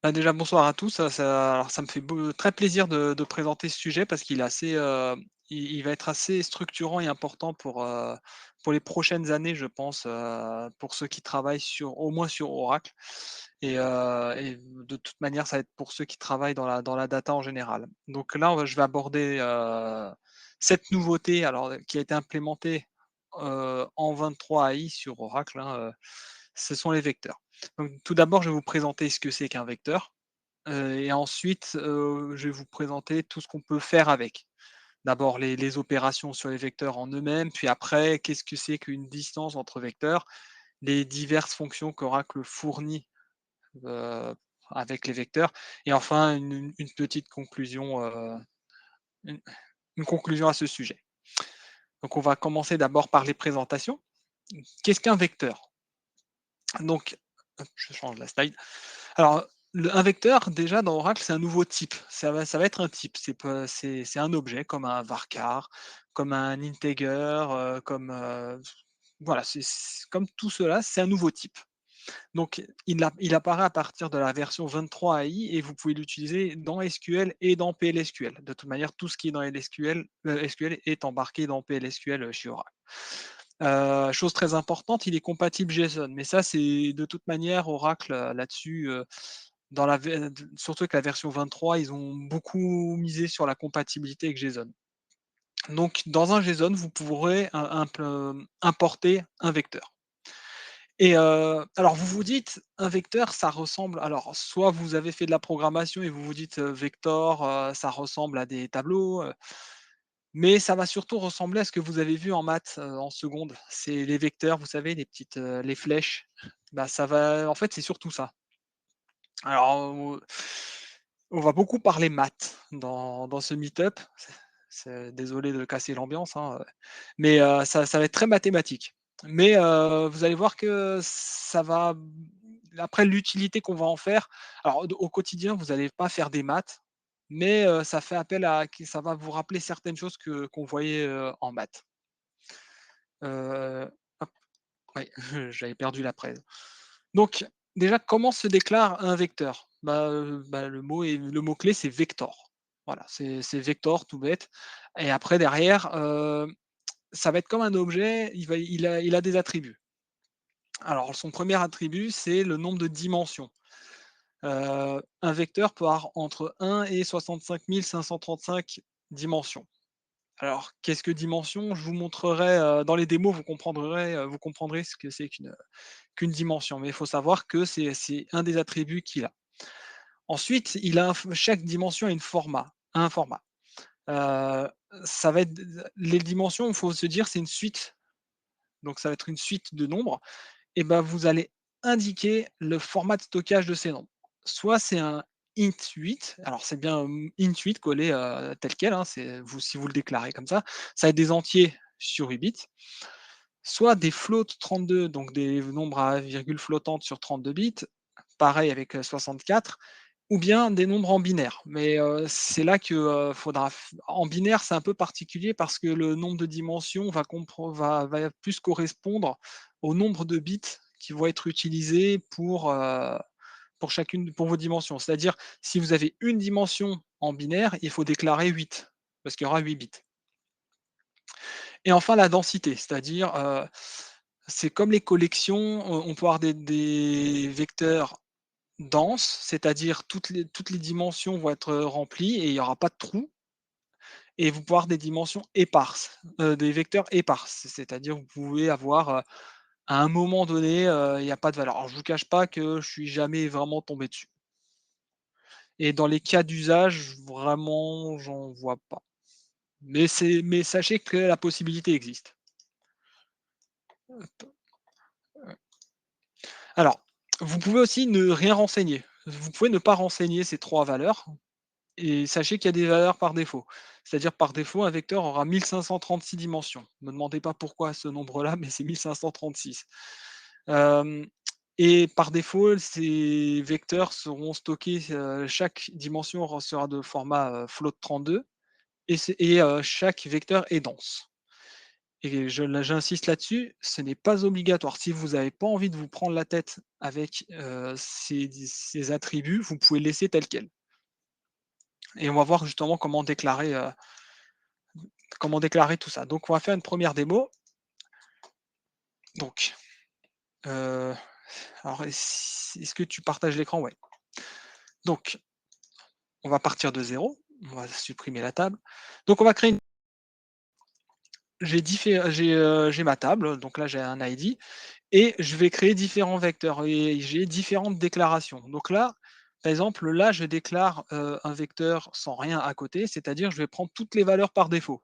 Bah, déjà bonsoir à tous, alors ça me fait très plaisir de présenter ce sujet parce qu'il est assez, il va être assez structurant et important pour les prochaines années je pense, pour ceux qui travaillent au moins sur Oracle et de toute manière ça va être pour ceux qui travaillent dans la data en général. Donc là je vais aborder, cette nouveauté alors, qui a été implémentée, en 23 AI sur Oracle, hein, ce sont les vecteurs. Donc tout d'abord, je vais vous présenter ce que c'est qu'un vecteur, et ensuite, je vais vous présenter tout ce qu'on peut faire avec. D'abord les opérations sur les vecteurs en eux-mêmes, puis après, qu'est-ce que c'est qu'une distance entre vecteurs, les diverses fonctions qu'Oracle fournit, heu, avec les vecteurs et enfin une petite conclusion, une une conclusion à ce sujet. Donc on va commencer d'abord par les présentations. Qu'est-ce qu'un vecteur? Donc, hop, je change la slide. Alors, un vecteur, déjà dans Oracle, c'est un nouveau type. Ça va être un type. C'est un objet comme un varchar, comme un integer, comme voilà, comme tout cela, c'est un nouveau type. Donc, il apparaît à partir de la version 23 AI et vous pouvez l'utiliser dans SQL et dans PLSQL. De toute manière, tout ce qui est dans LSQL, SQL est embarqué dans PLSQL chez Oracle. Chose très importante, il est compatible JSON, mais ça, c'est de toute manière Oracle, là-dessus, dans la ver surtout que la version 23, ils ont beaucoup misé sur la compatibilité avec JSON. Donc dans un JSON, vous pourrez importer un vecteur et alors vous vous dites: «Un vecteur, ça ressemble» alors soit vous avez fait de la programmation et vous vous dites, vector, ça ressemble à des tableaux, mais ça va surtout ressembler à ce que vous avez vu en maths, en seconde. C'est les vecteurs, vous savez, les flèches. Bah, ça va en fait, c'est surtout ça. Alors, on va beaucoup parler maths dans ce meet-up. Désolé de casser l'ambiance, hein, mais ça va être très mathématique. Mais vous allez voir que ça va après l'utilité qu'on va en faire alors au quotidien, vous allez pas faire des maths, mais ça fait appel à ça va vous rappeler certaines choses qu'on voyait, en maths. Hop, ouais, j'avais perdu la presse. Donc déjà, comment se déclare un vecteur? Bah, le mot-clé, c'est vector. Voilà, c'est vector tout bête et après derrière, ça va être comme un objet, il a des attributs. Alors son premier attribut, c'est le nombre de dimensions. Un vecteur peut avoir entre 1 et 65 535 dimensions. Alors, qu'est-ce que dimension? Je vous montrerai, dans les démos, vous comprendrez ce que c'est qu'une dimension, mais il faut savoir que c'est un des attributs qu'il a. Ensuite, il a chaque dimension a un format. Heu, ça va être les dimensions, il faut se dire, c'est une suite, donc ça va être une suite de nombres et ben, vous allez indiquer le format de stockage de ces nombres. Soit c'est un int 8, alors c'est bien, int 8 collé, tel quel, hein, si vous le déclarez comme ça va être des entiers sur 8 bits, soit des floats 32, donc des nombres à virgule flottante sur 32 bits, pareil avec, 64 ou bien des nombres en binaire. Mais, c'est là que, faudra f en binaire, c'est un peu particulier parce que le nombre de dimensions va plus correspondre au nombre de bits qui vont être utilisés pour vos dimensions. C'est-à-dire, si vous avez une dimension en binaire, il faut déclarer 8 parce qu'il y aura 8 bits. Et enfin la densité, c'est-à-dire, c'est comme les collections, on peut avoir des vecteurs denses, c'est-à-dire toutes les dimensions vont être, remplies et il y aura pas de trous et vous pouvez avoir des dimensions éparses, des vecteurs éparses. C'est-à-dire vous pouvez avoir, à un moment donné, il y a pas de valeur. Alors je vous cache pas que je suis jamais vraiment tombé dessus et dans les cas d'usage, vraiment, j'en vois pas. Mais sachez que la possibilité existe. Alors, vous pouvez aussi ne rien renseigner. Vous pouvez ne pas renseigner ces 3 valeurs et sachez qu'il y a des valeurs par défaut. C'est-à-dire par défaut, un vecteur aura 1536 dimensions. Ne me demandez pas pourquoi ce nombre-là, mais c'est 1536. Hem et par défaut, ces vecteurs seront stockés, chaque dimension sera de format, float 32 et chaque vecteur est dense. Et j'insiste là-dessus, ce n'est pas obligatoire. Si vous n'avez pas envie de vous prendre la tête avec, ces attributs, vous pouvez laisser tel quel. Et on va voir justement comment déclarer tout ça. Donc on va faire une première démo. Donc, heu, alors est-ce que tu partages l'écran? Ouais. Donc on va partir de zéro. On va supprimer la table. Donc on va créer une j'ai ma table, donc là j'ai un ID et je vais créer différents vecteurs et j'ai différentes déclarations. Donc là, par exemple, là je déclare, un vecteur sans rien à côté, c'est-à-dire je vais prendre toutes les valeurs par défaut.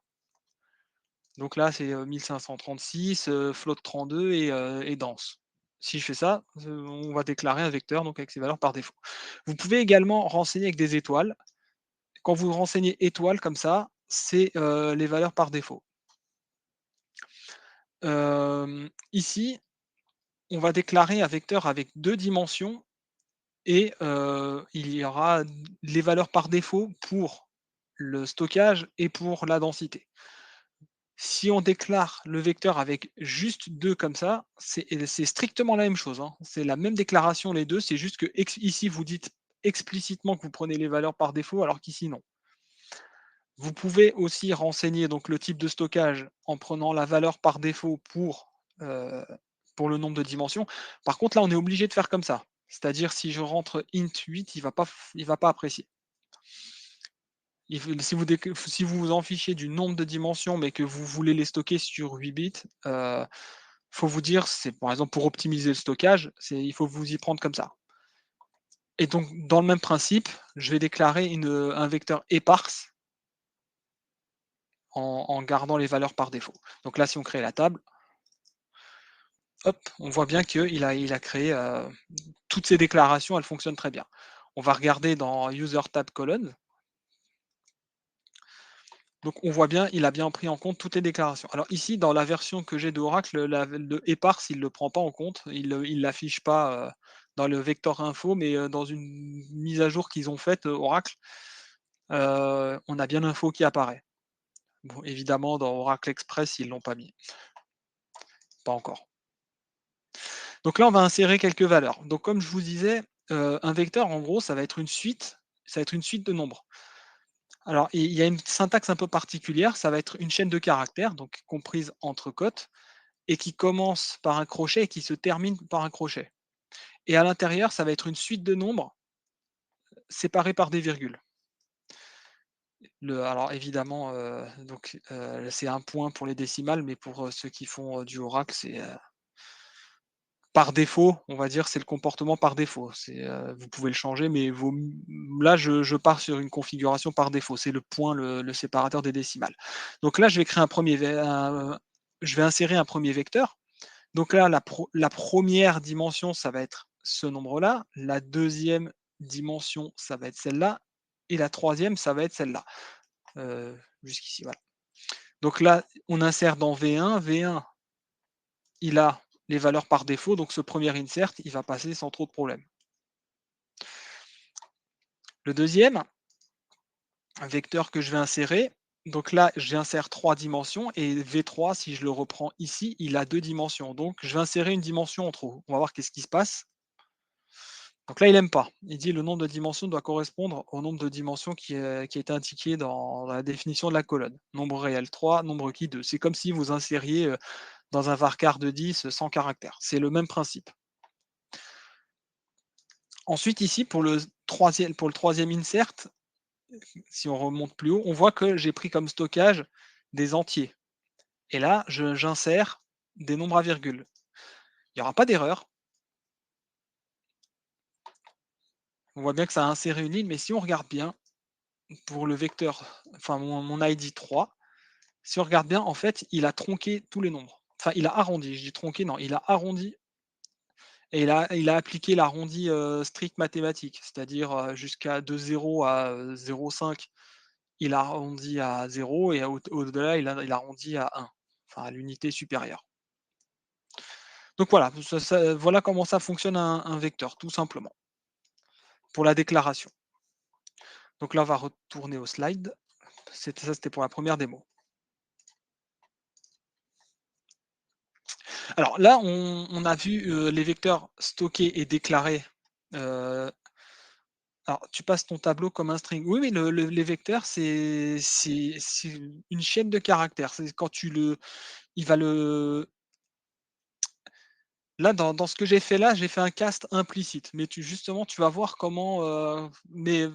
Donc là c'est, 1536, float 32 et dense. Si je fais ça, on va déclarer un vecteur donc avec ces valeurs par défaut. Vous pouvez également renseigner avec des étoiles. Quand vous renseignez étoile comme ça, c'est, les valeurs par défaut. Ici, on va déclarer un vecteur avec 2 dimensions et il y aura les valeurs par défaut pour le stockage et pour la densité. Si on déclare le vecteur avec juste 2 comme ça, c'est strictement la même chose, hein. C'est la même déclaration les 2, c'est juste que ici vous dites explicitement que vous prenez les valeurs par défaut alors qu'ici non. Vous pouvez aussi renseigner donc le type de stockage en prenant la valeur par défaut heu, pour le nombre de dimensions. Par contre, là, on est obligé de faire comme ça. C'est-à-dire si je rentre int 8, il va pas apprécier. Si vous vous en fichez du nombre de dimensions, mais que vous voulez les stocker sur 8 bits, faut vous dire, c'est par exemple pour optimiser le stockage, il faut vous y prendre comme ça. Et donc dans le même principe, je vais déclarer un vecteur éparse en gardant les valeurs par défaut. Donc là, si on crée la table, hop, on voit bien qu'il a créé, toutes ces déclarations, elles fonctionnent très bien. On va regarder dans user tab colon. Donc on voit bien, il a bien pris en compte toutes les déclarations. Alors ici, dans la version que j'ai d'Oracle, le éparse, il ne le prend pas en compte. Il l'affiche pas, dans le vecteur info, mais, dans une mise à jour qu'ils ont faite, Oracle, on a bien l'info qui apparaît. Bon, évidemment, dans Oracle Express, ils l'ont pas mis. Pas encore. Donc là, on va insérer quelques valeurs. Donc comme je vous disais, un vecteur, en gros, ça va être une suite de nombres. Alors, il y a une syntaxe un peu particulière, ça va être une chaîne de caractères, donc comprise entre cotes, et qui commence par un crochet et qui se termine par un crochet. Et à l'intérieur, ça va être une suite de nombres séparés par des virgules. Alors évidemment, c'est un point pour les décimales, mais pour ceux qui font du Oracle, c'est par défaut, on va dire, c'est le comportement par défaut. Vous pouvez le changer, mais là, je pars sur une configuration par défaut. C'est le point, le séparateur des décimales. Donc là, je vais créer je vais insérer un premier vecteur. Donc là, la première dimension, ça va être ce nombre-là. La deuxième dimension, ça va être celle-là. Et la troisième, ça va être celle-là. Jusqu'ici, voilà. Donc là, on insère dans V1. V1, il a les valeurs par défaut, donc ce premier insert, il va passer sans trop de problème. Le deuxième, un vecteur que je vais insérer, donc là, j'insère 3 dimensions et V3, si je le reprends ici, il a 2 dimensions. Donc je vais insérer une dimension en trop. On va voir qu'est-ce qui se passe. Donc là, il n'aime pas. Il dit le nombre de dimensions doit correspondre au nombre de dimensions qui a été indiqué dans la définition de la colonne. Nombre réel 3, nombre requis 2. C'est comme si vous insériez dans un varchar de 10 100 caractères. C'est le même principe. Ensuite, ici, pour le troisième insert, si on remonte plus haut, on voit que j'ai pris comme stockage des entiers. Et là, j'insère des nombres à virgule. Il n'y aura pas d'erreur. On voit bien que ça a inséré une ligne, mais si on regarde bien, pour le vecteur, enfin mon ID 3, si on regarde bien, en fait, il a tronqué tous les nombres. Enfin, il a arrondi, je dis tronqué, non, il a arrondi et il a appliqué l'arrondi strict mathématique, c'est-à-dire jusqu'à de 0 à 0,5, il a arrondi à 0 et au-delà, il arrondit à 1, enfin à l'unité supérieure. Donc voilà, voilà comment ça fonctionne un vecteur, tout simplement, pour la déclaration. Donc là, on va retourner au slide. Ça, c'était pour la première démo. Alors là, on a vu, les vecteurs stockés et déclarés, heu, alors tu passes ton tableau comme un string. Oui, oui, les vecteurs, c'est une chaîne de caractères. C'est quand tu le il va le là, dans ce que j'ai fait là, j'ai fait un cast implicite, mais justement, tu vas voir comment, mais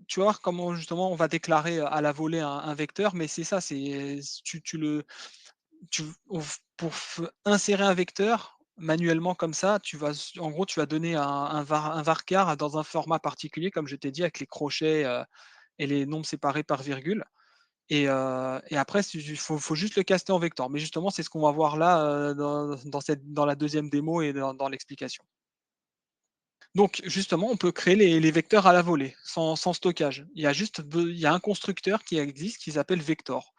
tu vas voir comment justement on va déclarer, à la volée un vecteur, mais c'est ça, tu le tu on f pour f insérer un vecteur manuellement comme ça, tu vas en gros, tu vas donner un varchar dans un format particulier, comme je t'ai dit, avec les crochets, et les nombres séparés par virgule, et après il faut juste le caster en vecteur. Mais justement, c'est ce qu'on va voir là, dans la deuxième démo et dans l'explication. Donc justement, on peut créer les vecteurs à la volée, sans stockage. Il y a un constructeur qui existe qui s'appelle Vector,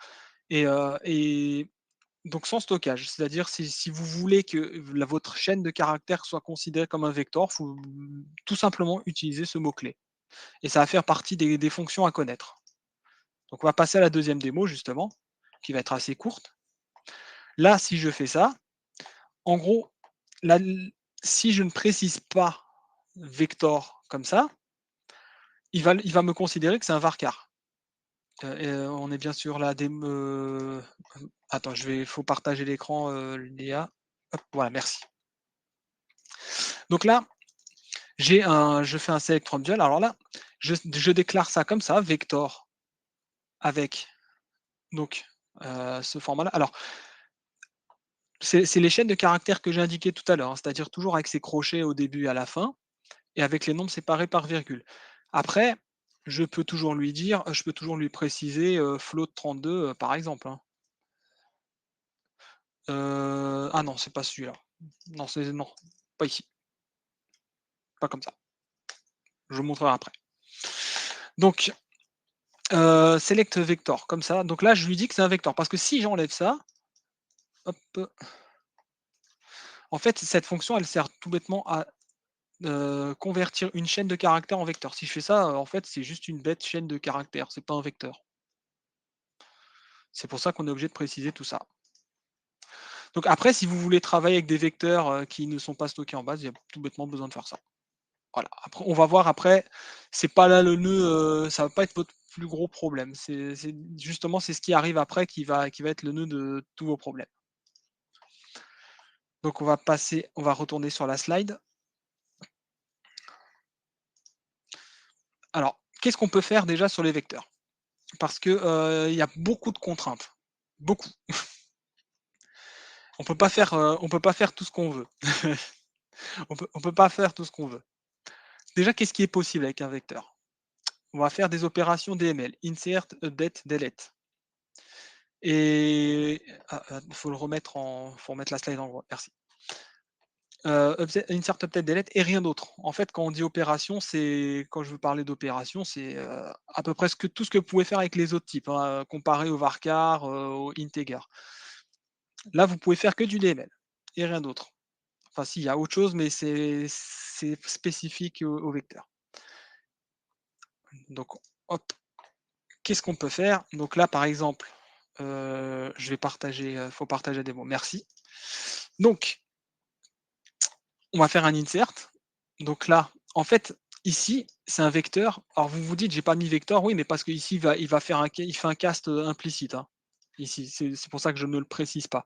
et donc sans stockage. C'est-à-dire si vous voulez que votre chaîne de caractères soit considérée comme un vecteur, faut tout simplement utiliser ce mot-clé, et ça va faire partie des fonctions à connaître. Donc on va passer à la deuxième démo justement, qui va être assez courte. Là, si je fais ça, en gros, là, si je ne précise pas vector comme ça, il va me considérer que c'est un varchar. On est bien sûr là attends, faut partager l'écran, Léa. Hop, voilà, merci. Donc là, je fais un select from dual. Alors là, je déclare ça comme ça, vector avec donc, ce format-là. Alors, c'est les chaînes de caractères que j'ai indiquées tout à l'heure, hein, c'est-à-dire toujours avec ces crochets au début et à la fin, et avec les nombres séparés par virgule. Après, je peux toujours lui préciser, float 32, par exemple, hein. Ah non, c'est pas celui-là. Non, pas ici, pas comme ça. Je vous montrerai après. Donc, select vector comme ça. Donc là, je lui dis que c'est un vecteur parce que si j'enlève ça, hop, en fait, cette fonction, elle sert tout bêtement à, convertir une chaîne de caractères en vecteur. Si je fais ça, en fait, c'est juste une bête chaîne de caractères, c'est pas un vecteur. C'est pour ça qu'on est obligé de préciser tout ça. Donc après, si vous voulez travailler avec des vecteurs, qui ne sont pas stockés en base, il y a tout bêtement besoin de faire ça. Voilà, après on va voir après, c'est pas là le nœud, ça va pas être votre plus gros problème. C'est justement, c'est ce qui arrive après qui va être le nœud de tous vos problèmes. Donc on va retourner sur la slide. Alors, qu'est-ce qu'on peut faire déjà sur les vecteurs? Parce que, il y a beaucoup de contraintes, beaucoup. On peut pas faire tout ce qu'on veut. On peut pas faire tout ce qu'on veut. Déjà, qu'est-ce qui est possible avec un vecteur? On va faire des opérations DML, insert, update, delete, et faut remettre la slide en gros, merci. Insert, update, delete et rien d'autre. En fait, quand on dit opération, quand je veux parler d'opération, c'est, à peu près tout ce que vous pouvez faire avec les autres types, hein, comparé au varchar, au integer. Là, vous pouvez faire que du DML et rien d'autre. Enfin si, il y a autre chose, mais c'est spécifique au vecteur. Donc hop, qu'est-ce qu'on peut faire? Donc là, par exemple, je vais partager, faut partager des mots, merci. Donc, on va faire un insert. Donc là, en fait, ici, c'est un vecteur. Alors vous vous dites: «J'ai pas mis vecteur», oui, mais parce qu'ici, il va faire il fait un cast, implicite, hein, ici. C'est pour ça que je ne le précise pas.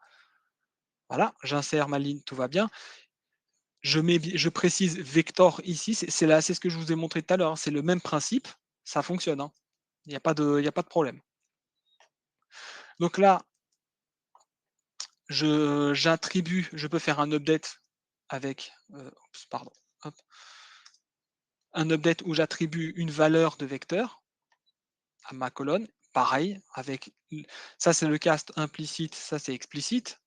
Voilà, j'insère ma ligne, tout va bien. Je précise vector ici, c'est ce que je vous ai montré tout à l'heure, hein, c'est le même principe, ça fonctionne, hein. Il y a pas de problème. Donc là, je peux faire un update avec, oups, pardon, hop, un update où j'attribue une valeur de vecteur à ma colonne. Pareil, ça c'est le cast implicite, ça c'est explicite.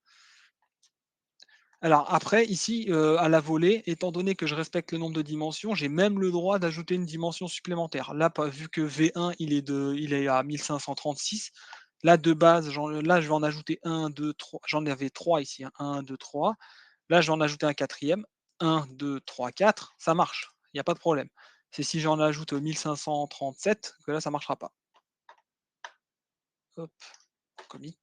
Alors après, ici, à la volée, étant donné que je respecte le nombre de dimensions, j'ai même le droit d'ajouter une dimension supplémentaire. Là, vu que V1, il est à 1536, là, de base, là, je vais en ajouter un, 2, 3. J'en avais 3 ici, hein, 1, 2, 3. Là, je vais en ajouter un quatrième. 1, 2, 3, 4, ça marche, il n'y a pas de problème. C'est si j'en ajoute 1537 que là, ça ne marchera pas. Hop, commit.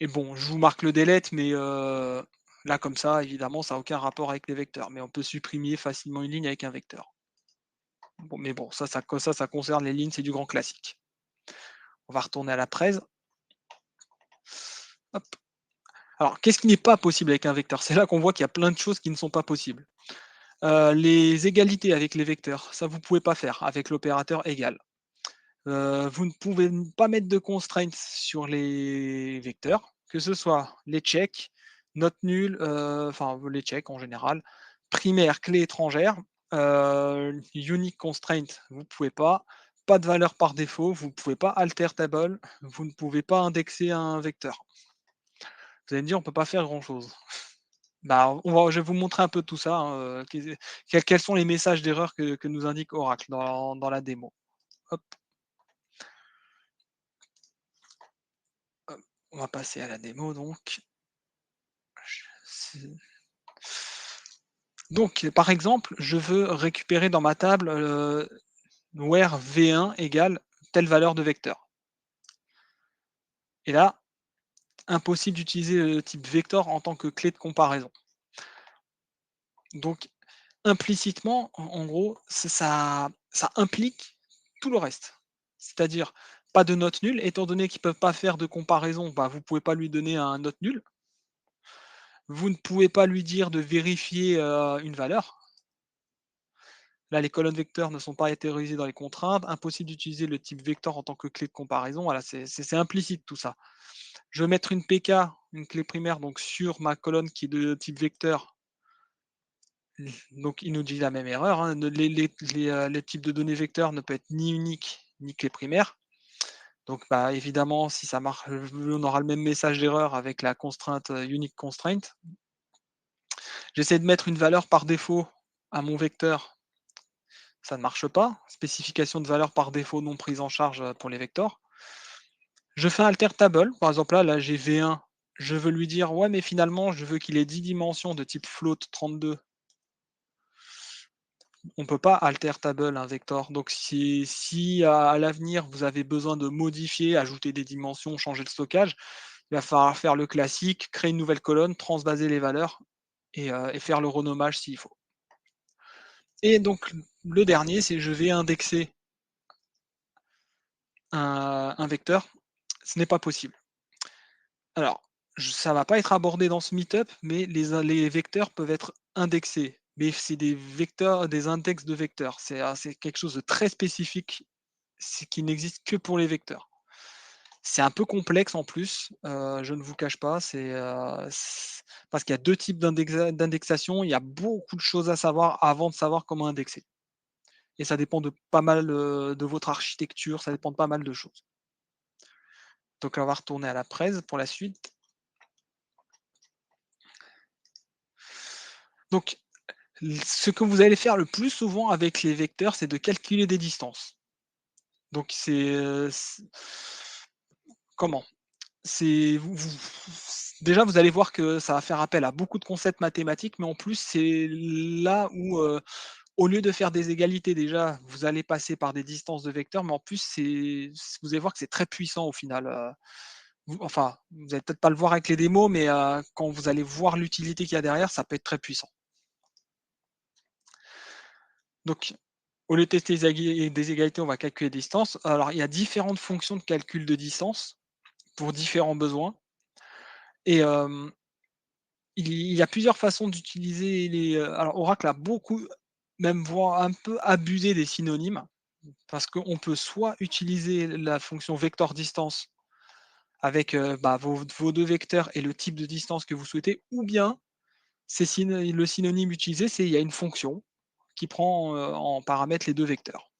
et bon, je vous marque le delete, mais là, comme ça, évidemment, ça a aucun rapport avec les vecteurs, mais on peut supprimer facilement une ligne avec un vecteur. Bon, mais bon, ça concerne les lignes, c'est du grand classique. On va retourner à la presse. Hop. Alors, qu'est-ce qui n'est pas possible avec un vecteur? C'est là qu'on voit qu'il y a plein de choses qui ne sont pas possibles. Les égalités avec les vecteurs, ça vous pouvez pas faire avec l'opérateur égal. Vous ne pouvez pas mettre de constraints sur les vecteurs, que ce soit les checks, note nulle, enfin les checks en général, primaire, clé étrangère, unique constraint, vous pouvez pas de valeur par défaut, vous ne pouvez pas alter table, vous ne pouvez pas indexer un vecteur. Vous allez me dire: «On peut pas faire grand chose». Bah, je vais vous montrer un peu tout ça, hein, quels sont les messages d'erreur que nous indique Oracle dans la démo. Hop, hop, on va passer à la démo donc. C'est donc par exemple, je veux récupérer dans ma table, where v1 égale telle valeur de vecteur et là, impossible d'utiliser le type vector en tant que clé de comparaison. Donc implicitement, en gros, ça implique tout le reste. C'est-à-dire, pas de note nulle, étant donné qu'ils ne peuvent pas faire de comparaison, bah, vous ne pouvez pas lui donner un note nul. Vous ne pouvez pas lui dire de vérifier, une valeur. Là, les colonnes vecteurs ne sont pas hétéronisées dans les contraintes. Impossible d'utiliser le type vecteur en tant que clé de comparaison. Voilà, c'est implicite tout ça. Je vais mettre une PK, une clé primaire, donc sur ma colonne qui est de type vecteur. Donc, il nous dit la même erreur, hein. Les types de données vecteurs ne peuvent être ni uniques ni clé primaire. Donc, bah, évidemment, si ça marche, on aura le même message d'erreur avec la contrainte unique constraint. J'essaie de mettre une valeur par défaut à mon vecteur, ça ne marche pas. Spécification de valeur par défaut non prise en charge pour les vecteurs. Je fais un alter table, par exemple là j'ai V1, je veux lui dire ouais mais finalement je veux qu'il ait 10 dimensions de type float 32. On ne peut pas alter table un vecteur. Donc si à l'avenir vous avez besoin de modifier, ajouter des dimensions, changer le stockage, il va falloir faire le classique, créer une nouvelle colonne, transvaser les valeurs et faire le renommage s'il faut. Et donc le dernier, c'est je vais indexer un vecteur. Ce n'est pas possible. Alors, ça va pas être abordé dans ce meet-up, mais les vecteurs peuvent être indexés. Mais c'est des vecteurs, des index de vecteurs. C'est quelque chose de très spécifique, qui n'existe que pour les vecteurs. C'est un peu complexe en plus, je ne vous cache pas, parce qu'il y a 2 types d'indexation, il y a beaucoup de choses à savoir avant de savoir comment indexer et ça dépend de pas mal, de votre architecture, ça dépend de pas mal de choses. Donc on va retourner à la presse pour la suite. Donc ce que vous allez faire le plus souvent avec les vecteurs, c'est de calculer des distances. Donc comment? C'est déjà vous allez voir que ça va faire appel à beaucoup de concepts mathématiques, mais en plus c'est là où, au lieu de faire des égalités déjà, vous allez passer par des distances de vecteurs, mais en plus vous allez voir que c'est très puissant au final, vous allez peut-être pas le voir avec les démos, mais quand vous allez voir l'utilité qu'il y a derrière, ça peut être très puissant. Donc, au lieu de tester des égalités, on va calculer des distances. Alors, il y a différentes fonctions de calcul de distance pour différents besoins. Et il y a plusieurs façons d'utiliser alors, Oracle a beaucoup, même voire un peu abusé des synonymes, parce qu'on peut soit utiliser la fonction vector distance avec bah, vos deux vecteurs et le type de distance que vous souhaitez, ou bien le synonyme utilisé, c'est il y a une fonction qui prend en paramètre les deux vecteurs.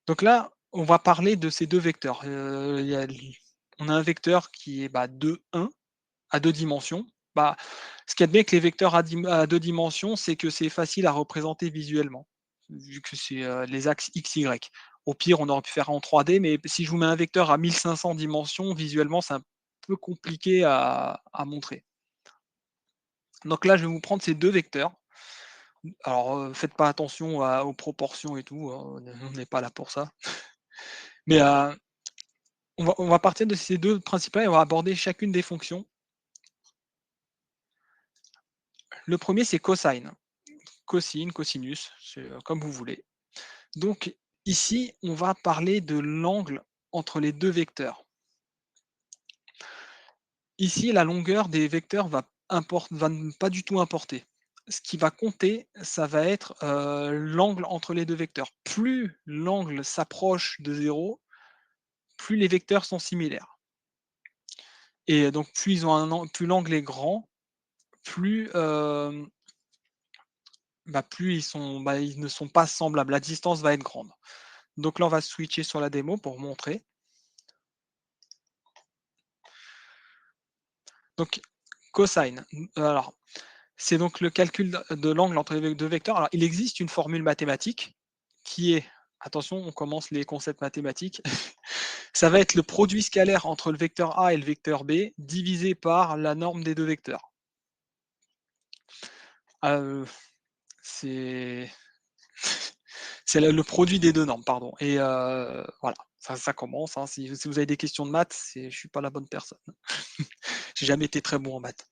Donc là, on va parler de ces 2 vecteurs. On a un vecteur qui est, bah, 2, 1 à 2 dimensions. Bah, ce qu'il y a de bien avec les vecteurs à 2 dimensions, c'est que c'est facile à représenter visuellement, vu que c'est, les axes X, Y. Au pire, on aurait pu faire en 3D, mais si je vous mets un vecteur à 1500 dimensions, visuellement, c'est un peu compliqué à montrer. Donc là, je vais vous prendre ces 2 vecteurs. Alors, faites pas attention aux proportions et tout, hein, on n'est pas là pour ça. Mais, On va partir de ces 2 principales et on va aborder chacune des fonctions. Le premier c'est cosine. Cosine, cosinus, c'est, comme vous voulez. Donc ici, on va parler de l'angle entre les 2 vecteurs. Ici, la longueur des vecteurs va ne pas du tout importer. Ce qui va compter, ça va être, l'angle entre les 2 vecteurs. Plus l'angle s'approche de zéro, plus les vecteurs sont similaires et donc plus l'angle est grand, plus, ils ne sont pas semblables. La distance va être grande. Donc là, on va switcher sur la démo pour montrer. Donc cosine, alors c'est donc le calcul de l'angle entre les 2 vecteurs. Alors, il existe une formule mathématique qui est, attention, on commence les concepts mathématiques, ça va être le produit scalaire entre le vecteur A et le vecteur B divisé par la norme des 2 vecteurs. Heu, c'est c'est le produit des 2 normes, pardon et voilà, ça commence, hein. Si vous avez des questions de maths, je suis pas la bonne personne. J'ai jamais été très bon en maths.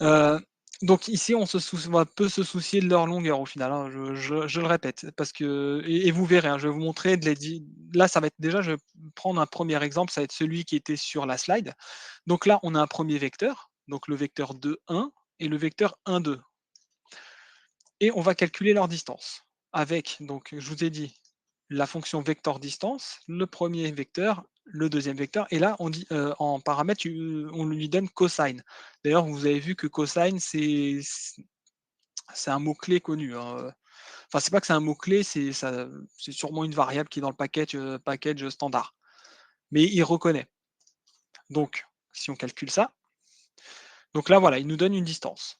Heu, donc ici, on va peu se soucier de leur longueur au final, hein, je le répète parce que et vous verrez, hein, je vais vous montrer de les di là, ça va être déjà je vais prendre un premier exemple, ça va être celui qui était sur la slide. Donc là, on a un premier vecteur, donc le vecteur 2, 1 et le vecteur 1, 2 et on va calculer leur distance avec donc je vous ai dit la fonction vecteur distance, le premier vecteur, le deuxième vecteur et là on dit, en paramètre, on lui donne cosine. D'ailleurs, vous avez vu que cosine c'est un mot-clé connu, hein, enfin c'est pas que c'est un mot-clé, c'est sûrement une variable qui est dans le package standard. Mais il reconnaît. Donc si on calcule ça, donc là voilà, il nous donne une distance.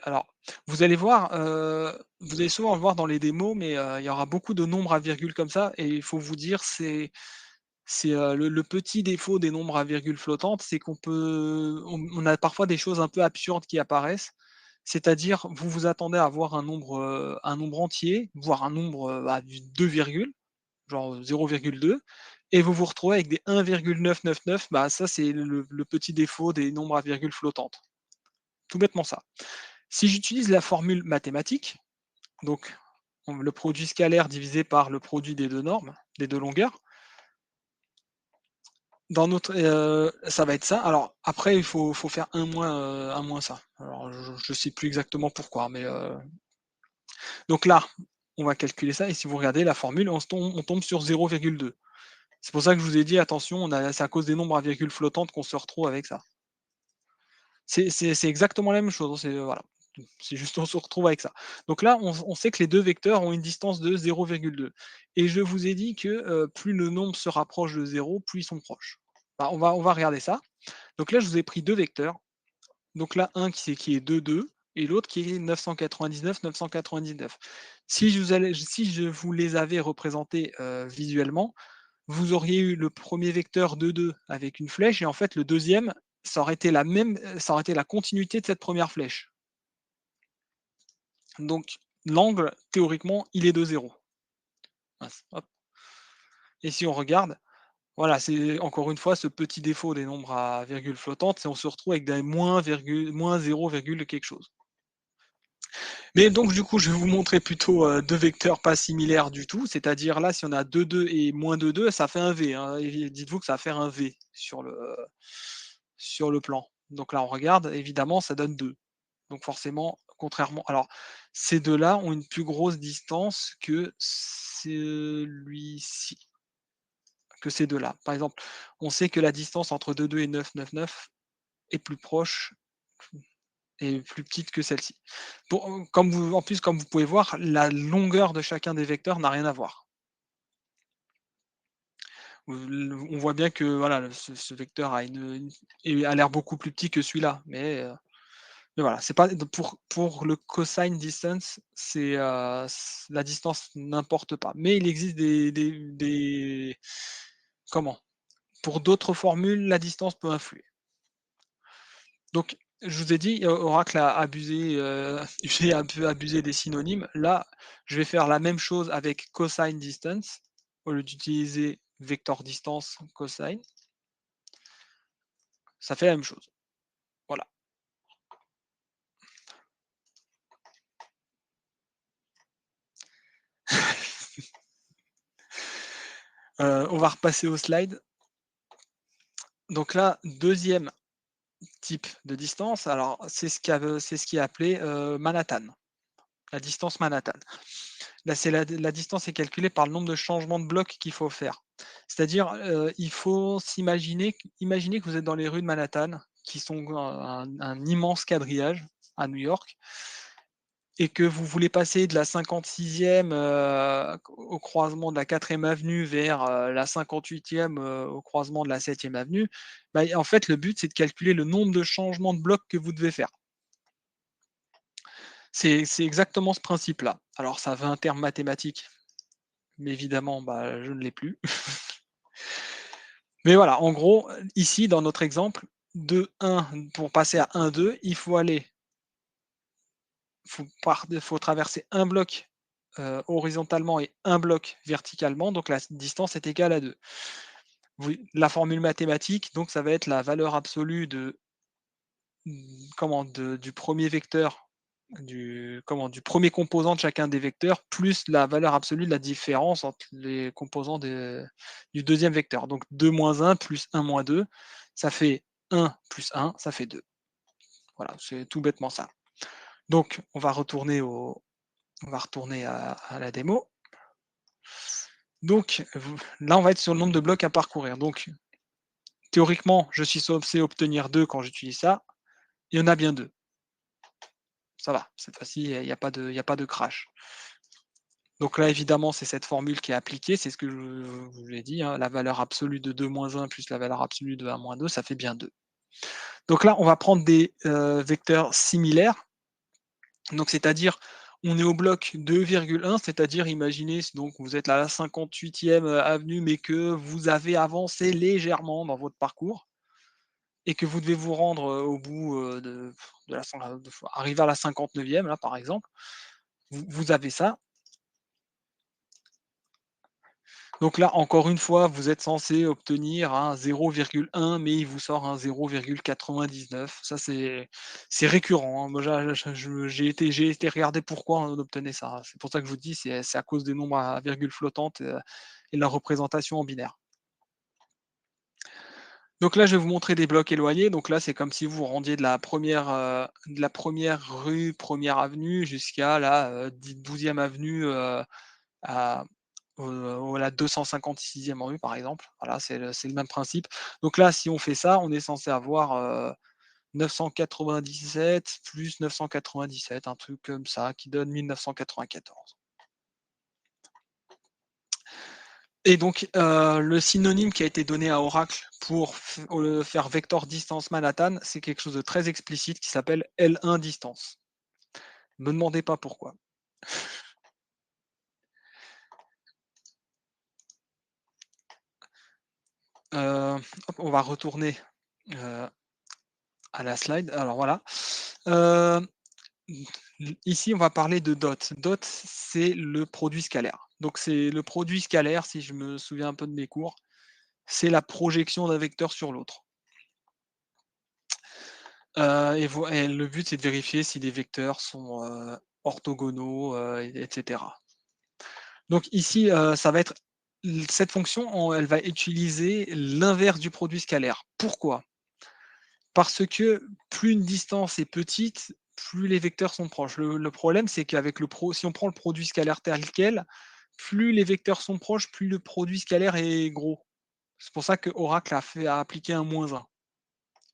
Alors, vous allez voir, vous allez souvent le voir dans les démos, mais il y aura beaucoup de nombres à virgule comme ça et il faut vous dire, le petit défaut des nombres à virgule flottantes, c'est on a parfois des choses un peu absurdes qui apparaissent. C'est-à-dire, vous vous attendez à avoir un nombre entier, voire un nombre, à 2 virgules, genre 0,2 et vous vous retrouvez avec des 1,999. Bah, ça, c'est le petit défaut des nombres à virgule flottantes. Tout bêtement ça. Si j'utilise la formule mathématique, donc le produit scalaire divisé par le produit des 2 normes, des 2 longueurs, dans notre ça va être ça. Alors après il faut faire un moins ça. Alors je sais plus exactement pourquoi, mais donc là, on va calculer ça et si vous regardez la formule, on tombe sur 0,2. C'est pour ça que je vous ai dit attention, c'est à cause des nombres à virgule flottantes qu'on se retrouve avec ça. C'est exactement la même chose, hein, voilà. C'est juste on se retrouve avec ça. Donc là, on sait que les 2 vecteurs ont une distance de 0,2 et je vous ai dit que, plus le nombre se rapproche de 0, plus ils sont proches. Bah, on va regarder ça. Donc là, je vous ai pris 2 vecteurs. Donc là, un qui est 2, 2 et l'autre qui est 999, 999. Si je vous les avais représentés, visuellement, vous auriez eu le premier vecteur 2, 2 avec une flèche et en fait le deuxième, ça aurait été la continuité de cette première flèche. Donc l'angle, théoriquement, il est de 0. Mince, hop et si on regarde, voilà, c'est encore une fois ce petit défaut des nombres à virgule flottante, c'est on se retrouve avec des moins 0, quelque chose. Mais donc du coup, je vais vous montrer plutôt, 2 vecteurs pas similaires du tout, c'est-à-dire là, si on a 2 2 et moins 2 2, ça fait un V, hein et dites-vous que ça va faire un V sur le plan. Donc là, on regarde, évidemment, ça donne 2. Donc forcément, contrairement alors ces 2 là ont une plus grosse distance que celui-ci, que ces 2 là. Par exemple, on sait que la distance entre 2 2 et 999 est plus proche et plus petite que celle-ci. Comme vous pouvez voir, la longueur de chacun des vecteurs n'a rien à voir. On voit bien que voilà, ce vecteur a l'air beaucoup plus petit que celui-là, mais voilà, c'est pas pour le cosine distance, la distance n'importe pas. Mais il existe des comment? Pour d'autres formules, la distance peut influer. Donc, je vous ai dit, Oracle a abusé, j'ai un peu abusé des synonymes. Là, je vais faire la même chose avec cosine distance. au lieu d'utiliser vecteur distance cosine, ça fait la même chose. Voilà. On va repasser au slide. Donc là, deuxième type de distance, alors c'est ce qui est appelé, Manhattan, la distance Manhattan. Là, c'est la distance est calculée par le nombre de changements de blocs qu'il faut faire. C'est-à-dire, il faut imaginer que vous êtes dans les rues de Manhattan, qui sont un immense quadrillage à New York, et que vous voulez passer de la 56e, au croisement de la 4e avenue vers, la 58e, au croisement de la 7e avenue, bah, en fait, le but, c'est de calculer le nombre de changements de blocs que vous devez faire. C'est exactement ce principe-là. Alors ça avait un terme mathématique, mais évidemment, bah, je ne l'ai plus. Mais voilà, en gros, ici, dans notre exemple, de 1 pour passer à 1-2, il faut aller faut traverser un bloc, horizontalement et un bloc verticalement, donc la distance est égale à 2. Oui, la formule mathématique, donc ça va être la valeur absolue de, du premier vecteur, du premier composant de chacun des vecteurs, plus la valeur absolue de la différence entre les composants du deuxième vecteur. Donc 2 moins 1 plus 1 moins 2, ça fait 1 plus 1, ça fait 2. Voilà, c'est tout bêtement ça. Donc on va retourner à la démo. Donc là, on va être sur le nombre de blocs à parcourir. Donc théoriquement, je suis censé obtenir 2 quand j'utilise ça. Il y en a bien 2. Ça va, cette fois-ci, il y a pas de crash. Donc là, évidemment, c'est cette formule qui est appliquée, c'est ce que je vous l'ai dit, hein, la valeur absolue de 2 moins 1 plus la valeur absolue de 1 moins 2, ça fait bien 2. Donc là, on va prendre des vecteurs similaires. Donc c'est-à-dire, on est au bloc 2,1, c'est-à-dire imaginez donc vous êtes à la 58e avenue, mais que vous avez avancé légèrement dans votre parcours et que vous devez vous rendre, au bout, de la cent de arriver à la 59e là, par exemple. Vous avez ça. Donc là, encore une fois, vous êtes censé obtenir un 0,1, mais il vous sort un 0,99. Ça, c'est récurrent, hein. Moi, j'ai été regarder pourquoi on obtenait ça. C'est pour ça que je vous dis, c'est à cause des nombres à virgule flottante, et de la représentation en binaire. Donc là, je vais vous montrer des blocs éloignés. Donc là, c'est comme si vous rendiez de la première rue, première avenue jusqu'à la 12e avenue, à la 256e rue, par exemple. Voilà, c'est le même principe. Donc là, si on fait ça, on est censé avoir 997 plus 997, un truc comme ça, qui donne 1994. Et donc, le synonyme qui a été donné à Oracle pour faire vector distance Manhattan, c'est quelque chose de très explicite qui s'appelle L1 distance. Ne me demandez pas pourquoi. Hop, on va retourner à la slide. Alors voilà. Euh, Ici, on va parler de dot. Dot, c'est le produit scalaire. Donc, c'est le produit scalaire, si je me souviens un peu de mes cours, c'est la projection d'un vecteur sur l'autre. Et le but, c'est de vérifier si les vecteurs sont orthogonaux, etc. Donc ici, ça va être cette fonction, elle va utiliser l'inverse du produit scalaire. Pourquoi? Parce que plus une distance est petite, plus les vecteurs sont proches. Le problème, c'est qu'avec si on prend le produit scalaire tel quel, plus les vecteurs sont proches, plus le produit scalaire est gros. C'est pour ça que Oracle a appliqué un -1.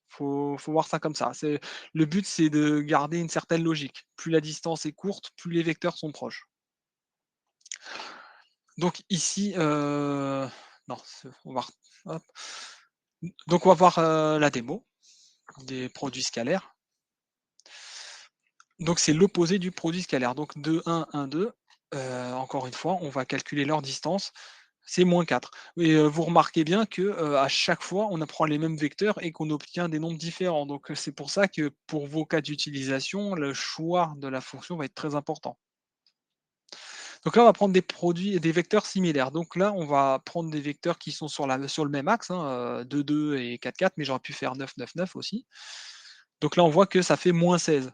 Faut voir ça comme ça. Le but, c'est de garder une certaine logique. Plus la distance est courte, plus les vecteurs sont proches. Donc ici, non, hop. Donc on va voir la démo des produits scalaires. Donc c'est l'opposé du produit scalaire. Donc 2, 1, 1, 2. Encore une fois, on va calculer leur distance. C'est -4. Et vous remarquez bien que à chaque fois, on apprend les mêmes vecteurs et qu'on obtient des nombres différents. Donc c'est pour ça que pour vos cas d'utilisation, le choix de la fonction va être très important. Donc là, on va prendre des vecteurs similaires. Donc là, on va prendre des vecteurs qui sont sur le même axe, hein, 2 et 4 mais j'aurais pu faire 9 aussi. Donc là, on voit que ça fait -16.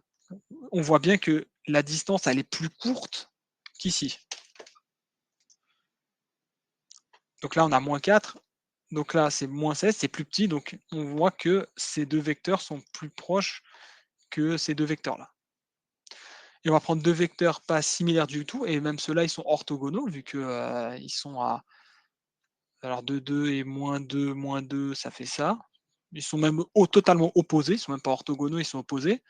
On voit bien que la distance, elle est plus courte qu'ici. Donc là, on a -4. Donc là, c'est -16, c'est plus petit. Donc on voit que ces 2 vecteurs sont plus proches que ces 2 vecteurs-là. Et on va prendre 2 vecteurs pas similaires du tout et même ceux-là, ils sont orthogonaux vu que, ils sont à alors de 2 et -2, ça fait ça. Ils sont même totalement opposés, ils sont même pas orthogonaux, ils sont opposés.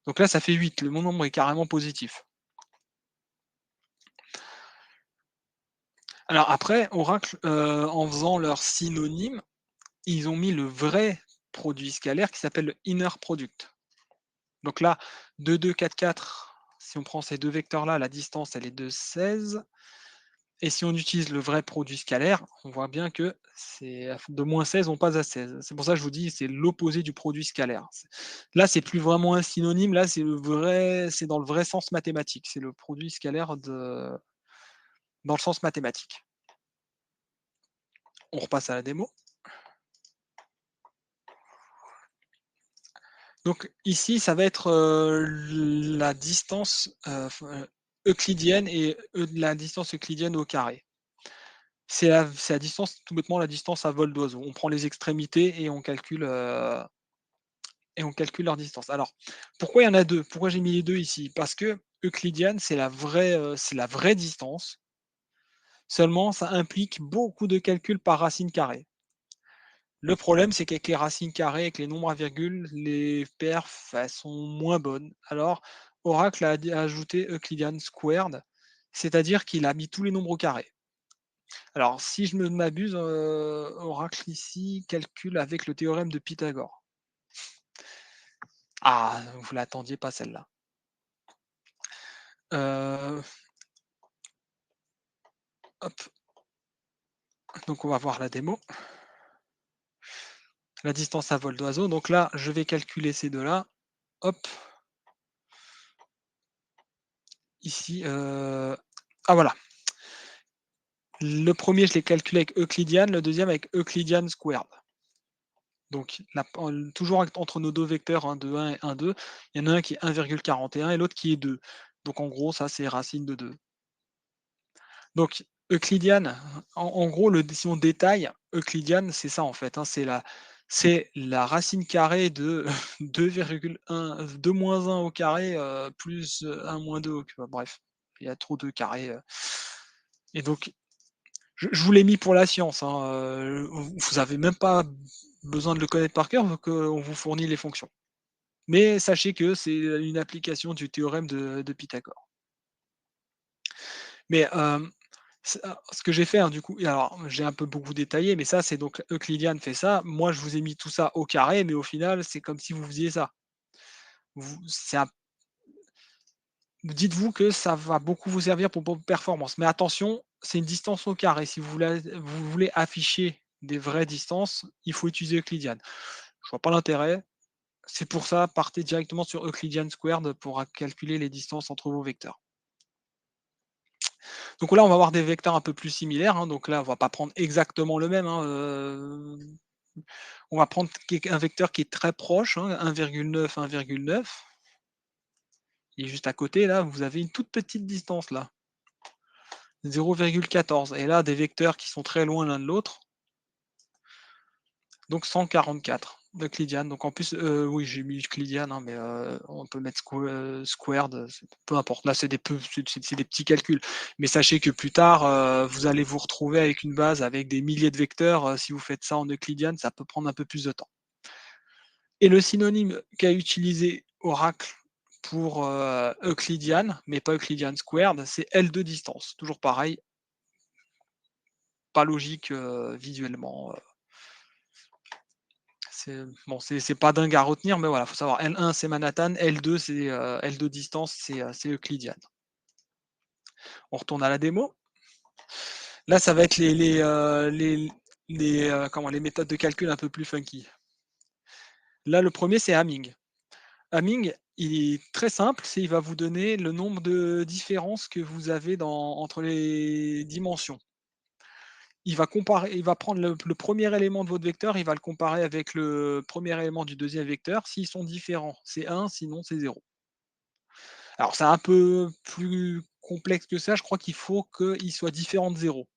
Donc là, ça fait 8. Le mon nombre est carrément positif. Alors après, Oracle, en faisant leur synonyme, ils ont mis le vrai produit scalaire qui s'appelle le inner product. Donc là, 4, si on prend ces 2 vecteurs-là, la distance, elle est de 16. Et si on utilise le vrai produit scalaire, on voit bien que c'est de -16, on passe à 16. C'est pour ça que je vous dis, c'est l'opposé du produit scalaire. Là, c'est plus vraiment un synonyme, là, c'est dans le vrai sens mathématique. C'est le produit scalaire dans le sens mathématique. On repasse à la démo. Donc ici, ça va être, la distance, euclidienne et la distance euclidienne au carré. C'est la distance, tout bêtement, la distance à vol d'oiseau. On prend les extrémités et on calcule leur distance. Alors, pourquoi il y en a 2? Pourquoi j'ai mis les 2 ici? Parce que euclidienne, c'est la vraie distance, seulement ça implique beaucoup de calculs par racine carrée. Le problème, c'est qu'avec les racines carrées, avec les nombres à virgule, les perfs, elles sont moins bonnes. Alors, Oracle a ajouté Euclidean Squared, c'est-à-dire qu'il a mis tous les nombres au carré. Alors, si je ne m'abuse, Oracle ici calcule avec le théorème de Pythagore. Ah, vous l'attendiez pas celle-là. Heu, hop, donc on va voir la démo. La distance à vol d'oiseau, donc là, je vais calculer ces 2-là. Hop, ici, ah voilà. Le premier, je l'ai calculé avec Euclidean, le deuxième avec Euclidean Squared. Donc toujours entre nos 2 vecteurs, hein, de 1 et 1, 2, il y en a un qui est 1,41 et l'autre qui est 2. Donc en gros, ça, c'est racine de 2. Donc Euclidean, en gros, si on détaille, Euclidean, c'est ça en fait, hein, c'est la racine carrée de 2,1, 2 moins 1 au carré, plus 1 moins 2 bref, il y a trop de carrés, et donc je vous l'ai mis pour la science, hein, vous avez même pas besoin de le connaître par cœur vu qu'on vous fournit les fonctions. Mais sachez que c'est une application du théorème de Pythagore. Mais, ce que j'ai fait, hein, du coup, et alors j'ai un peu beaucoup détaillé, mais ça, c'est donc Euclidean fait ça. Moi, je vous ai mis tout ça au carré, mais au final, c'est comme si vous faisiez ça. Vous c'est un Dites-vous que ça va beaucoup vous servir pour vos performances. Mais attention, c'est une distance au carré. Si vous voulez afficher des vraies distances, il faut utiliser Euclidean. Je vois pas l'intérêt. C'est pour ça, partez directement sur Euclidean Squared pour calculer les distances entre vos vecteurs. Donc là, on va avoir des vecteurs un peu plus similaires, hein. Donc là, on va pas prendre exactement le même, hein, on va prendre un vecteur qui est très proche, hein, 1,9, 1,9. Il est juste à côté, là, vous avez une toute petite distance là, 0,14. Et là, des vecteurs qui sont très loin l'un de l'autre, donc 144 d'Euclidean. Donc en plus, oui, j'ai mis Euclidean, hein, mais on peut mettre squared, peu importe. Là, c'est des petits calculs. Mais sachez que plus tard, vous allez vous retrouver avec une base avec des milliers de vecteurs. Si vous faites ça en Euclidean, ça peut prendre un peu plus de temps. Et le synonyme qu'a utilisé Oracle pour Euclidean, mais pas Euclidean Squared, c'est L2 distance. Toujours pareil, pas logique visuellement. C'est pas dingue à retenir, mais voilà, faut savoir. L1 c'est Manhattan, L2 c'est L2 distance, c'est Euclidean. On retourne à la démo. Là, ça va être les méthodes de calcul un peu plus funky. Là, le premier c'est Hamming. Hamming, il est très simple, c'est il va vous donner le nombre de différences que vous avez entre les dimensions. Il va prendre le 1er élément de votre vecteur, il va le comparer avec le premier élément du deuxième vecteur. S'ils sont différents, c'est un, sinon c'est zéro. Alors c'est un peu plus complexe que ça, je crois qu'il faut qu'ils soient différents de zéro.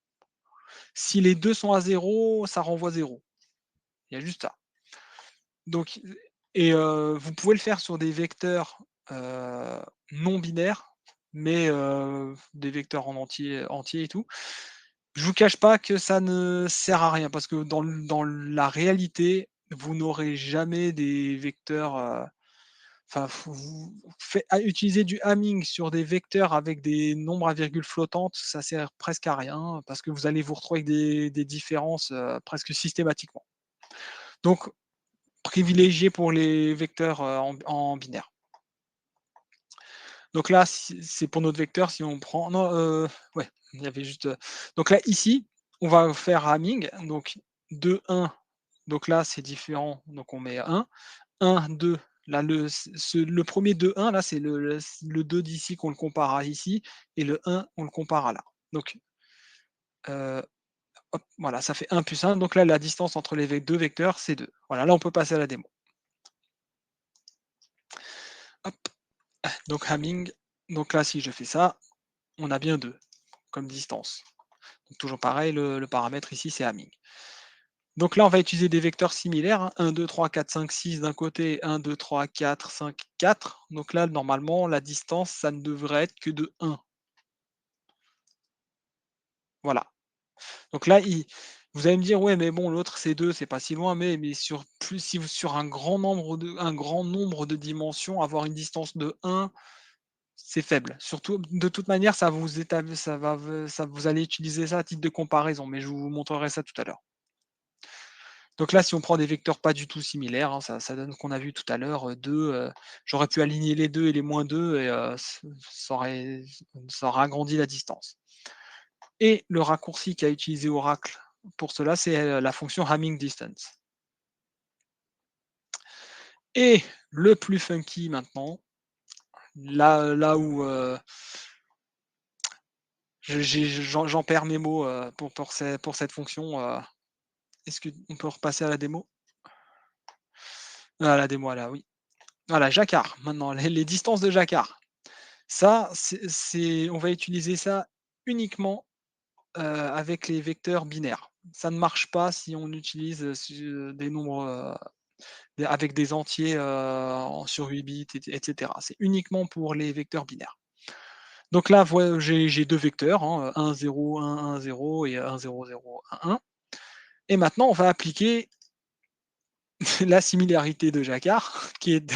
Si les 2 sont à zéro, ça renvoie zéro. Il y a juste ça. Donc vous pouvez le faire sur des vecteurs, non binaires, mais des vecteurs en entier et tout. Je vous cache pas que ça ne sert à rien parce que dans la réalité, vous n'aurez jamais des vecteurs, enfin vous fai à utiliser du Hamming sur des vecteurs avec des nombres à virgule flottantes, ça sert presque à rien parce que vous allez vous retrouver avec des différences, presque systématiquement. Donc privilégié pour les vecteurs, en binaire. Donc là, si c'est pour notre vecteur, si on prend non, ouais, il y avait juste, donc là, ici, on va faire Hamming, donc 2 1, donc là, c'est différent, donc on met 1 2, là, le 1er 2 1, là, c'est le 2 d'ici qu'on le compare à ici et le 1, on le compare à là. Donc, heu, hop, voilà, ça fait 1 plus 1, donc là, la distance entre les 2 vecteurs, c'est 2. Voilà, là, on peut passer à la démo. Hop. Donc Hamming, donc là si je fais ça, on a bien 2 comme distance. Donc toujours pareil, le paramètre ici c'est Hamming. Donc là on va utiliser des vecteurs similaires, hein, 1, 2, 3, 4, 5, 6 d'un côté, 1, 2, 3, 4, 5, 4. Donc là normalement la distance ça ne devrait être que de 1. Voilà. Donc là vous allez me dire: «Ouais mais bon l'autre c'est 2, c'est pas si loin», mais si vous sur un grand nombre de dimensions, avoir une distance de 1, c'est faible. Surtout de toute manière, ça vous allez utiliser ça à titre de comparaison, mais je vous montrerai ça tout à l'heure. Donc là, si on prend des vecteurs pas du tout similaires, hein, ça donne ce qu'on a vu tout à l'heure, 2, j'aurais pu aligner les 2 et les -2 et ça aurait agrandi la distance. Et le raccourci qu'a utilisé Oracle pour cela, c'est, la fonction Hamming distance. Et le plus funky maintenant, là où, j'en perds mes mots, pour cette fonction, est-ce qu'on peut repasser à la démo? Ah, la démo, là, oui. Voilà, Jacquard, maintenant, les distances de Jacquard. Ça, on va utiliser ça uniquement, avec les vecteurs binaires. Ça ne marche pas si on utilise, des nombres, avec des entiers, sur 8 bits et C'est uniquement pour les vecteurs binaires. Donc là, j'ai 2 vecteurs, hein, 1 0 1 1 0 et 1 0 0 1 1. Et maintenant, on va appliquer la similarité de Jacquard, qui est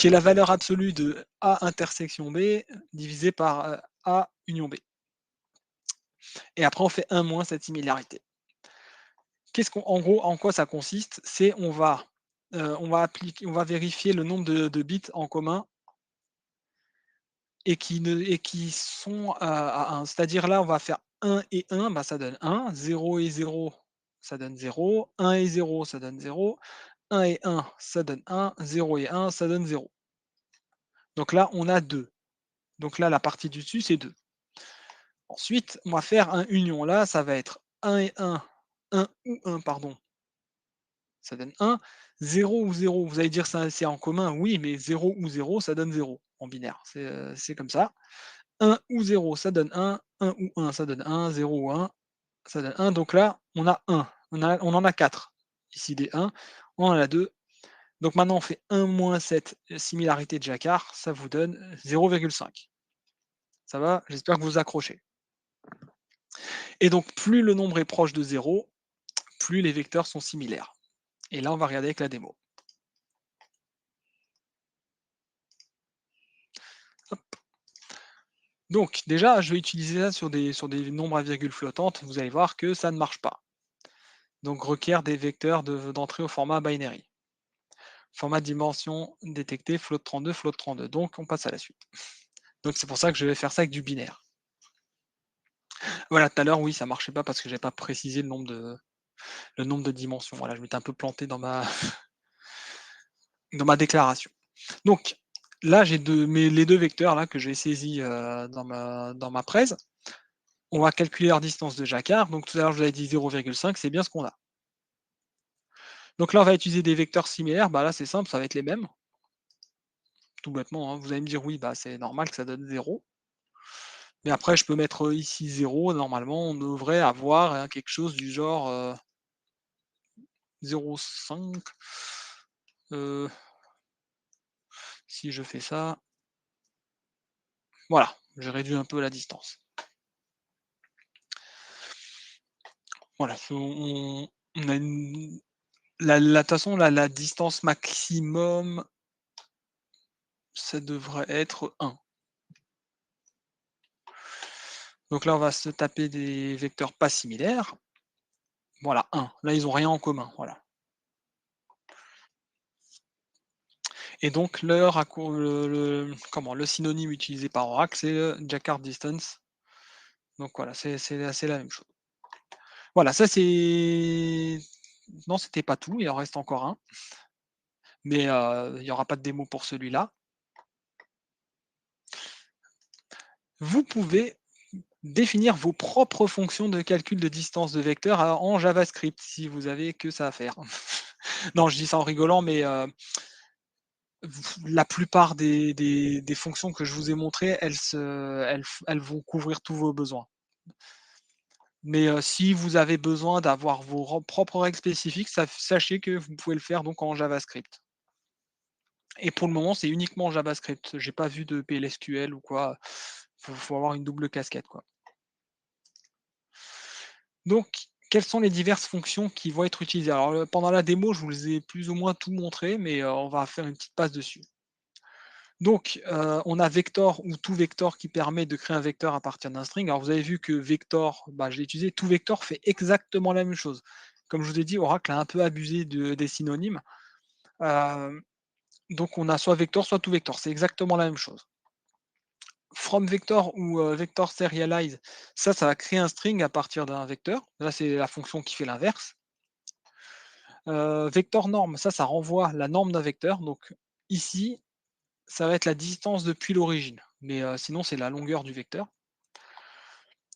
la valeur absolue de A intersection B divisé par, A union B. Et après, on fait un moins cette similarité. En gros, en quoi ça consiste? C'est on va vérifier le nombre de bits en commun et qui sont à 1. C'est-à-dire là, on va faire 1 et 1, bah, ça donne 1, 0 et 0, ça donne 0, 1 et 0, ça donne 0, 1 et 1, ça donne 1, 0 et 1, ça donne 0. Donc là, on a 2. Donc là, la partie du dessus, c'est 2. Ensuite, on va faire un union. Là, ça va être 1 et 1 ou 1, pardon, ça donne 1. 0 ou 0, vous allez dire ça c'est en commun, oui, mais 0 ou 0, ça donne 0 en binaire. C'est comme ça. 1 ou 0, ça donne 1 ou 1, ça donne 1, 0 ou 1, ça donne 1. Donc là, on a 1. On en a 4. Ici des 1, on en a 2. Donc maintenant, on fait 1 moins cette similarité de Jacquard, ça vous donne 0,5. Ça va? J'espère que vous accrochez. Et donc, plus le nombre est proche de 0, plus les vecteurs sont similaires. Et là, on va regarder avec la démo. Hop. Donc, déjà, je vais utiliser ça sur des nombres à virgule flottante. Vous allez voir que ça ne marche pas. Donc, requiert des vecteurs d'entrée au format binary. Format dimension détecté, float 32, float 32. Donc, on passe à la suite. Donc, c'est pour ça que je vais faire ça avec du binaire. Voilà, tout à l'heure, oui, ça marchait pas parce que j'avais pas précisé le nombre de dimensions. Voilà, je m'étais un peu planté dans ma déclaration. Donc, Là, j'ai les 2 vecteurs là que j'ai saisis, dans ma presse. On va calculer leur distance de jacquard. Donc tout à l'heure, je vous avais dit 0,5, c'est bien ce qu'on a. Donc là, on va utiliser des vecteurs similaires. Bah là, c'est simple, ça va être les mêmes, tout bêtement, hein. Vous allez me dire: «Oui, bah, c'est normal que ça donne 0». Mais après, je peux mettre, ici 0. Normalement, on devrait avoir, quelque chose du genre, 0,5. Heu, si je fais ça, voilà, j'ai réduit un peu la distance. Voilà, on a une la de toute façon, la distance maximum, ça devrait être 1. Donc là, on va se taper des vecteurs pas similaires. Voilà, 1. Là, ils ont rien en commun, voilà. Et donc leur raccour le synonyme utilisé par Oracle, c'est le Jacquard Distance. Donc voilà, c'est la même chose. Voilà, ça c'est non, c'était pas tout, il en reste encore un, mais il y aura pas de démo pour celui-là. Vous pouvez définir vos propres fonctions de calcul de distance de vecteur en JavaScript, si vous avez que ça à faire. Non, je dis ça en rigolant, mais la plupart des fonctions que je vous ai montrées, elles vont couvrir tous vos besoins. Mais si vous avez besoin d'avoir vos propres règles spécifiques, sachez que vous pouvez le faire donc en JavaScript. Et pour le moment, c'est uniquement JavaScript. J'ai pas vu de PLSQL ou quoi. Faut avoir une double casquette, quoi. Donc, quelles sont les diverses fonctions qui vont être utilisées? Alors, pendant la démo, je vous les ai plus ou moins tout montré, mais on va faire une petite passe dessus. Donc, on a vector ou toVector qui permet de créer un vecteur à partir d'un string. Alors, vous avez vu que vector, bah, je l'ai utilisé. toVector fait exactement la même chose. Comme je vous ai dit, Oracle a un peu abusé des synonymes. Hem, donc, on a soit vector, soit toVector. C'est exactement la même chose. From vector ou vector serialize, ça va créer un string à partir d'un vecteur. Là, c'est la fonction qui fait l'inverse. Vector norm, ça renvoie la norme d'un vecteur. Donc ici, ça va être la distance depuis l'origine, mais sinon c'est la longueur du vecteur.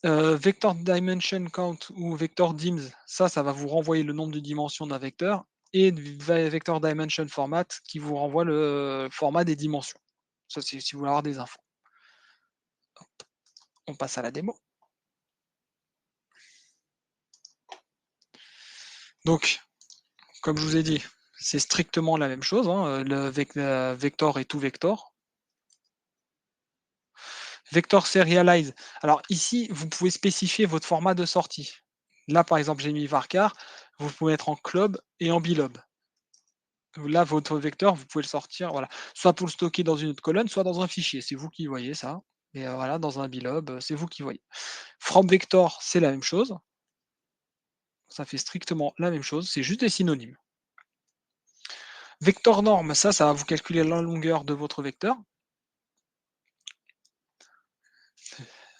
Vector dimension count ou vector dims, ça va vous renvoyer le nombre de dimensions d'un vecteur, et vector dimension format qui vous renvoie le format des dimensions. Ça, c'est si vous voulez avoir des infos. On passe à la démo. Donc, comme je vous ai dit, c'est strictement la même chose, hein, vector et toVector. Vector serialize. Alors ici, vous pouvez spécifier votre format de sortie. Là, par exemple, j'ai mis varchar, vous pouvez être en club et en bilob. Là, votre vecteur, vous pouvez le sortir, voilà, soit pour le stocker dans une autre colonne, soit dans un fichier. C'est vous qui voyez ça. Et voilà, dans un bilob, c'est vous qui voyez. From vector, c'est la même chose. Ça fait strictement la même chose, c'est juste des synonymes. Vector norme, ça va vous calculer la longueur de votre vecteur.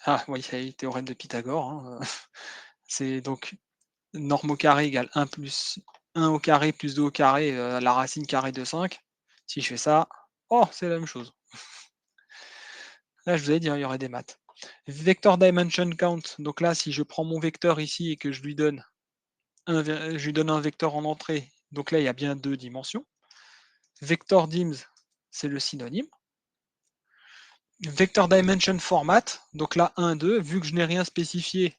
Ah oui, ça y est, théorème de Pythagore, hein, c'est donc norme au carré égale 1 plus 1 au carré plus 2 au carré, la racine carrée de 5. Si je fais ça, oh, c'est la même chose. Là, je vous avais dit, hein, il y aurait des maths. Vector dimension count, donc là, si je prends mon vecteur ici et que je lui donne un vecteur en entrée, donc là, il y a bien 2 dimensions. Vector dims, c'est le synonyme. Vector dimension format, donc là 1, 2, vu que je n'ai rien spécifié,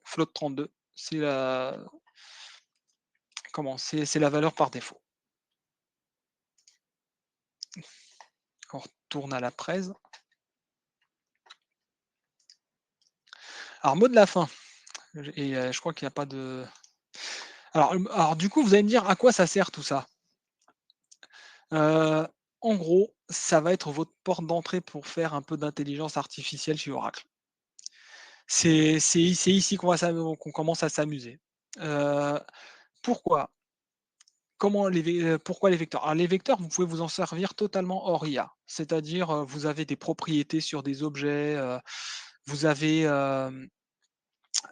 float 32, c'est c'est la valeur par défaut. On retourne à la presse. Alors, mot de la fin, et je crois qu'il n'y a pas de. Alors, du coup, vous allez me dire à quoi ça sert tout ça. Heu, En gros, ça va être votre porte d'entrée pour faire un peu d'intelligence artificielle chez Oracle. C'est ici qu'on commence à s'amuser. Heu, Pourquoi? Pourquoi les vecteurs? Alors les vecteurs, vous pouvez vous en servir totalement hors IA. C'est-à-dire, vous avez des propriétés sur des objets, vous avez,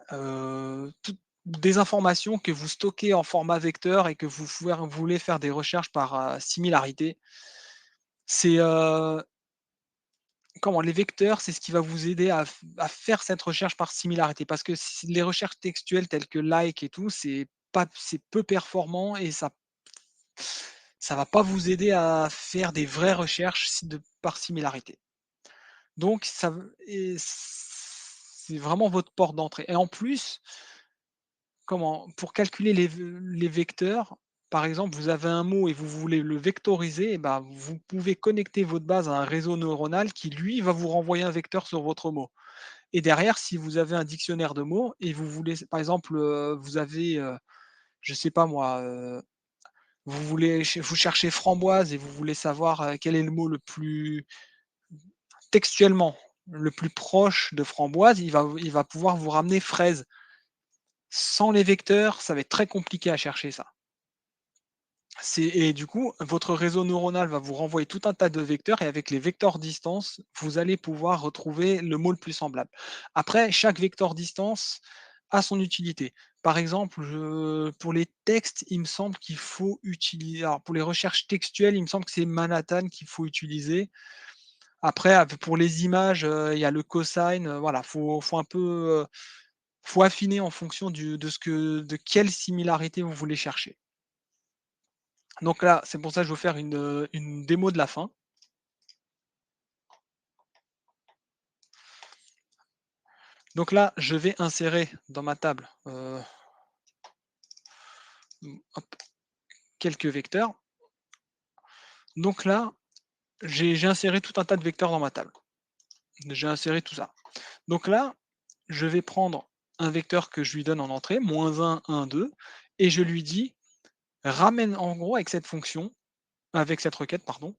toutes des informations que vous stockez en format vecteur et que vous voulez faire des recherches par, similarité. C'est, comment? Les vecteurs, c'est ce qui va vous aider à faire cette recherche par similarité parce que si les recherches textuelles telles que like et tout, c'est peu performant et ça va pas vous aider à faire des vraies recherches par similarité. Donc ça v et c'est vraiment votre porte d'entrée et en plus, comment? Pour calculer les vecteurs, par exemple, vous avez un mot et vous voulez le vectoriser et ben, vous pouvez connecter votre base à un réseau neuronal qui, lui, va vous renvoyer un vecteur sur votre mot et derrière, si vous avez un dictionnaire de mots et vous voulez par exemple, vous avez, je sais pas moi, vous cherchez framboise et vous voulez savoir, quel est le mot le plus textuellement, le plus proche de framboise, il va pouvoir vous ramener fraise. Sans les vecteurs, ça va être très compliqué à chercher ça. Et du coup, votre réseau neuronal va vous renvoyer tout un tas de vecteurs et avec les vecteurs distance, vous allez pouvoir retrouver le mot le plus semblable. Après, chaque vecteur distance a son utilité. Par exemple, pour les textes, il me semble qu'il faut utiliser alors pour les recherches textuelles, il me semble que c'est Manhattan qu'il faut utiliser. Après, pour les images, il y a le cosine, voilà, faut un peu, faut affiner en fonction de quelle similarité vous voulez chercher. Donc là, c'est pour ça que je vais vous faire une démo de la fin. Donc là, je vais insérer dans ma table, hop, quelques vecteurs. Donc là, j'ai inséré tout un tas de vecteurs dans ma table. J'ai inséré tout ça. Donc là, je vais prendre un vecteur que je lui donne en entrée, -1, 1, 2, et je lui dis: «Ramène» en gros avec cette fonction, avec cette requête, pardon,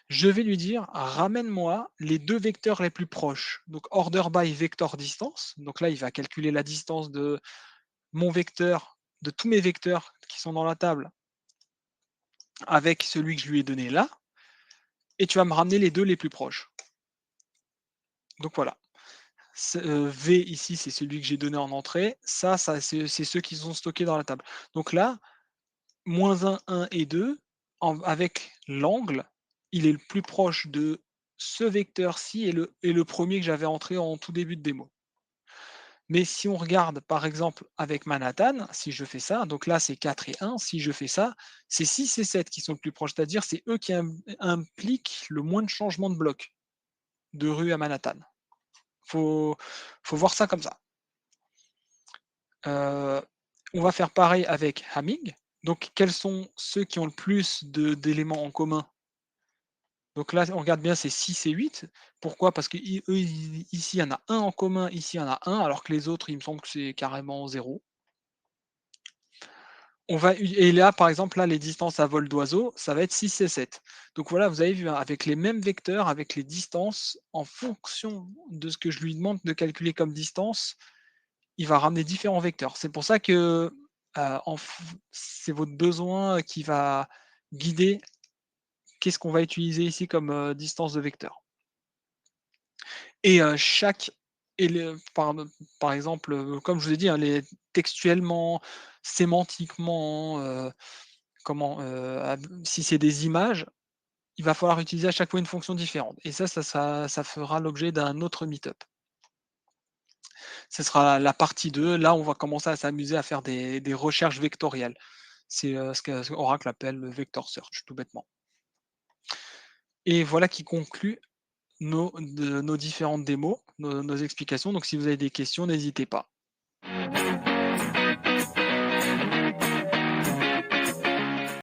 je vais lui dire: «Ramène-moi les 2 vecteurs les plus proches». Donc order by vector distance, donc là, il va calculer la distance de mon vecteur, de tous mes vecteurs qui sont dans la table avec celui que je lui ai donné là, et tu vas me ramener les 2 les plus proches. Donc voilà. V ici, c'est celui que j'ai donné en entrée. Ça c'est ceux qui sont stockés dans la table. Donc là, -1, 1 et 2, avec l'angle, il est le plus proche de ce vecteur-ci et le premier que j'avais entré en tout début de démo. Mais si on regarde par exemple avec Manhattan, si je fais ça, donc là c'est 4 et 1, si je fais ça, c'est 6 et 7 qui sont le plus proches, c'est-à-dire c'est eux qui impliquent le moins de changements de blocs de rue à Manhattan. Faut, faut voir ça comme ça. Euh, on va faire pareil avec Hamming. Donc quels sont ceux qui ont le plus d'éléments en commun? Donc là, on regarde bien, c'est 6 et 8. Pourquoi? Parce que ici, il y en a un en commun, ici, il y en a un, alors que les autres, il me semble que c'est carrément zéro. Et là, par exemple, là, les distances à vol d'oiseau, ça va être 6 et 7. Donc voilà, vous avez vu, hein, avec les mêmes vecteurs, avec les distances, en fonction de ce que je lui demande de calculer comme distance, il va ramener différents vecteurs. C'est pour ça que c'est votre besoin qui va guider qu'est-ce qu'on va utiliser ici comme distance de vecteur. Et chaque par exemple, comme je vous ai dit, hein, textuellement, sémantiquement, si c'est des images, il va falloir utiliser à chaque fois une fonction différente et ça fera l'objet d'un autre meet-up. Ce sera la partie 2. Là, on va commencer à s'amuser à faire des recherches vectorielles. C'est, ce qu'Oracle appelle le vector search, tout bêtement. Et voilà qui conclut nos différentes démos, nos explications. Donc si vous avez des questions, n'hésitez pas.